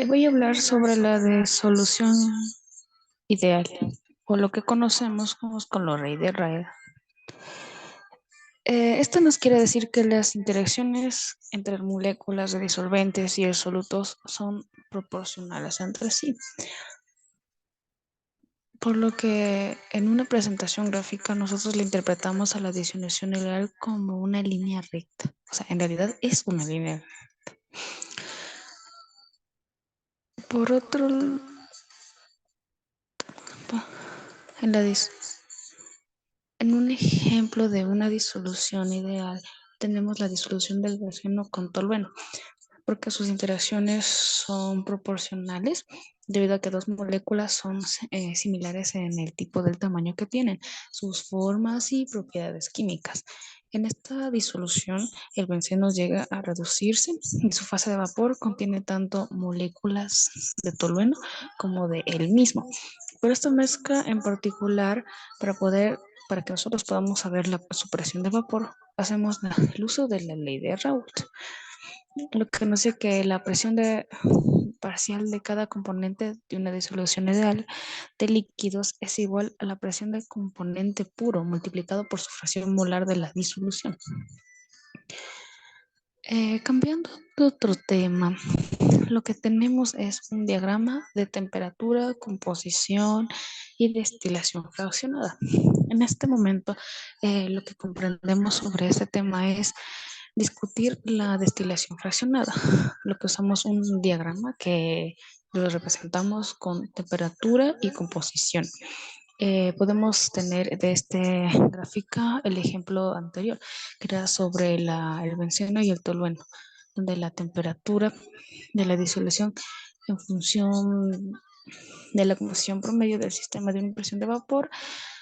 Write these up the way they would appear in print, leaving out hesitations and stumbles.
Voy a hablar sobre la disolución ideal, o lo que conocemos como color de Rayleigh. Esto nos quiere decir que las interacciones entre moléculas de disolventes y solutos son proporcionales entre sí, por lo que en una presentación gráfica nosotros le interpretamos a la disolución ideal como una línea recta. O sea, en realidad es una línea. Por otro, en la dis En un ejemplo de una disolución ideal, tenemos la disolución del grafeno con tolueno, porque sus interacciones son proporcionales debido a que dos moléculas son similares en el tipo del tamaño que tienen, sus formas y propiedades químicas. En esta disolución, el benceno llega a reducirse y su fase de vapor contiene tanto moléculas de tolueno como de él mismo. Pero esta mezcla en particular, para que nosotros podamos saber la supresión de vapor, hacemos el uso de la ley de Raoult, lo que nos dice que la presión parcial de cada componente de una disolución ideal de líquidos es igual a la presión del componente puro multiplicado por su fracción molar de la disolución. Cambiando de otro tema, lo que tenemos es un diagrama de temperatura, composición y destilación fraccionada. En este momento, lo que comprendemos sobre este tema es discutir la destilación fraccionada. Lo que usamos un diagrama que lo representamos con temperatura y composición. Podemos tener de este gráfica el ejemplo anterior, que era sobre el benceno y el tolueno, donde la temperatura de la disolución en función de la composición promedio del sistema de una presión de vapor,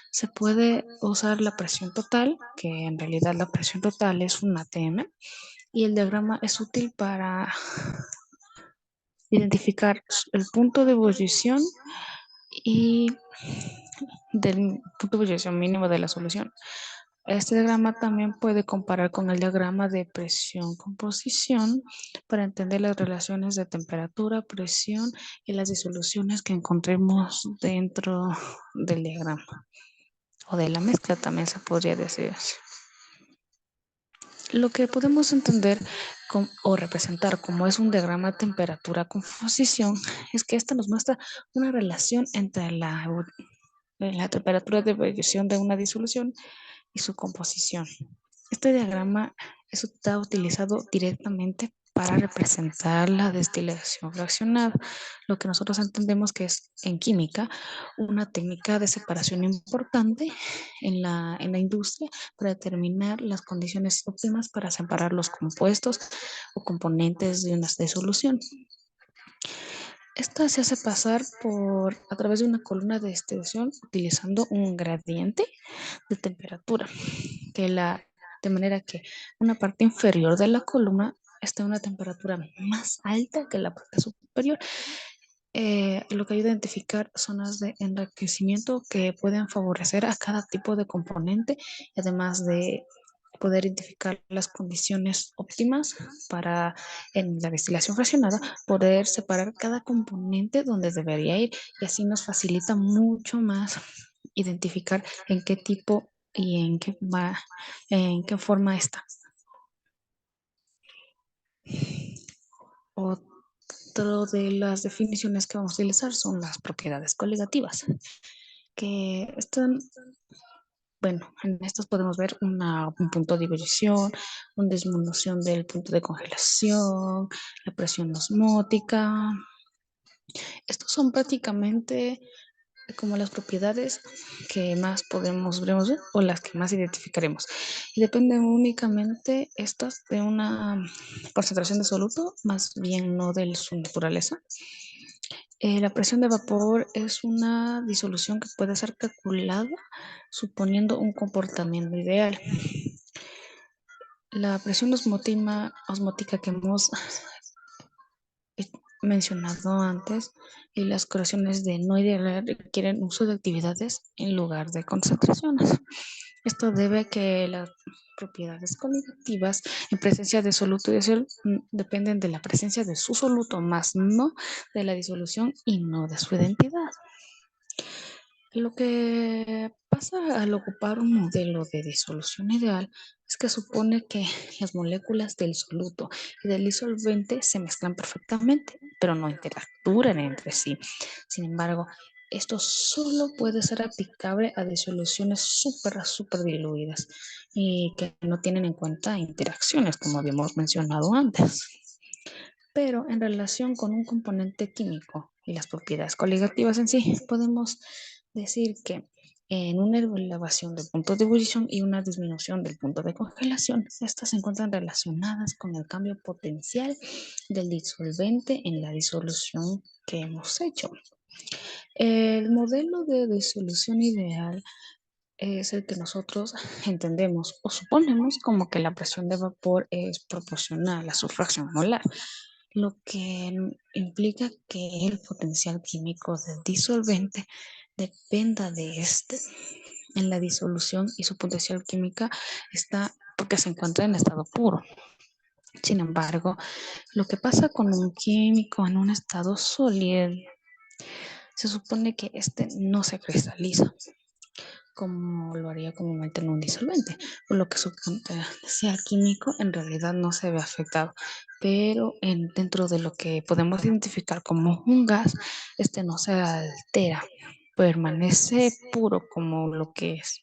se puede usar la presión total, que en realidad la presión total es un ATM, y el diagrama es útil para identificar el punto de ebullición y del punto de ebullición mínimo de la solución. Este diagrama también puede comparar con el diagrama de presión-composición para entender las relaciones de temperatura, presión y las disoluciones que encontremos dentro del diagrama o de la mezcla, también se podría decir. Lo que podemos entender o representar como es un diagrama temperatura-composición es que esta nos muestra una relación entre la temperatura de ebullición de una disolución y su composición. Este diagrama está utilizado directamente para representar la destilación fraccionada, lo que nosotros entendemos que es en química una técnica de separación importante en la industria para determinar las condiciones óptimas para separar los compuestos o componentes de una disolución. Esta se hace pasar a través de una columna de destilación utilizando un gradiente de temperatura, de manera que una parte inferior de la columna está a una temperatura más alta que la parte superior, lo que ayuda a identificar zonas de enriquecimiento que pueden favorecer a cada tipo de componente, además de poder identificar las condiciones óptimas para en la destilación fraccionada poder separar cada componente donde debería ir, y así nos facilita mucho más identificar en qué tipo y en qué forma está. Otro de las definiciones que vamos a utilizar son las propiedades coligativas, que están, bueno, en estas podemos ver un punto de ebullición, una disminución del punto de congelación, la presión osmótica. Estos son prácticamente como las propiedades que más podemos ver o las que más identificaremos. Y dependen únicamente estas de una concentración de soluto, más bien no de su naturaleza. La presión de vapor es una disolución que puede ser calculada suponiendo un comportamiento ideal. La presión osmótica que hemos mencionado antes y las correcciones de no ideal requieren uso de actividades en lugar de concentraciones. Esto debe a que propiedades coligativas en presencia de soluto y dependen de la presencia de su soluto, más no de la disolución y no de su identidad. Lo que pasa al ocupar un modelo de disolución ideal es que supone que las moléculas del soluto y del disolvente se mezclan perfectamente, pero no interactúan entre sí. Sin embargo, esto solo puede ser aplicable a disoluciones súper diluidas y que no tienen en cuenta interacciones, como habíamos mencionado antes. Pero en relación con un componente químico y las propiedades coligativas en sí, podemos decir que en una elevación del punto de ebullición y una disminución del punto de congelación, estas se encuentran relacionadas con el cambio potencial del disolvente en la disolución que hemos hecho. El modelo de disolución ideal es el que nosotros entendemos o suponemos como que la presión de vapor es proporcional a su fracción molar, lo que implica que el potencial químico del disolvente dependa de este en la disolución y su potencial química está porque se encuentra en estado puro. Sin embargo, lo que pasa con un químico en un estado sólido, se supone que este no se cristaliza como lo haría comúnmente en un disolvente, por lo que su potencial químico en realidad no se ve afectado, pero dentro de lo que podemos identificar como un gas, este no se altera, permanece puro como lo que es.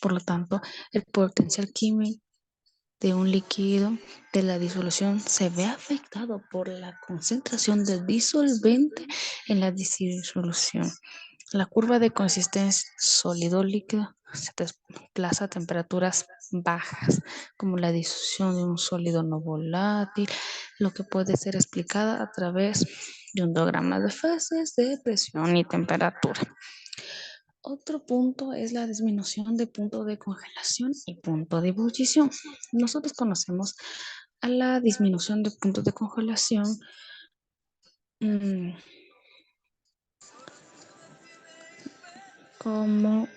Por lo tanto, el potencial químico de un líquido de la disolución se ve afectado por la concentración del disolvente en la disolución. La curva de consistencia sólido-líquido se desplaza a temperaturas bajas, como la disolución de un sólido no volátil, lo que puede ser explicada a través de un diagrama de fases de presión y temperatura. Otro punto es la disminución de punto de congelación y punto de ebullición. Nosotros conocemos a la disminución de punto de congelación como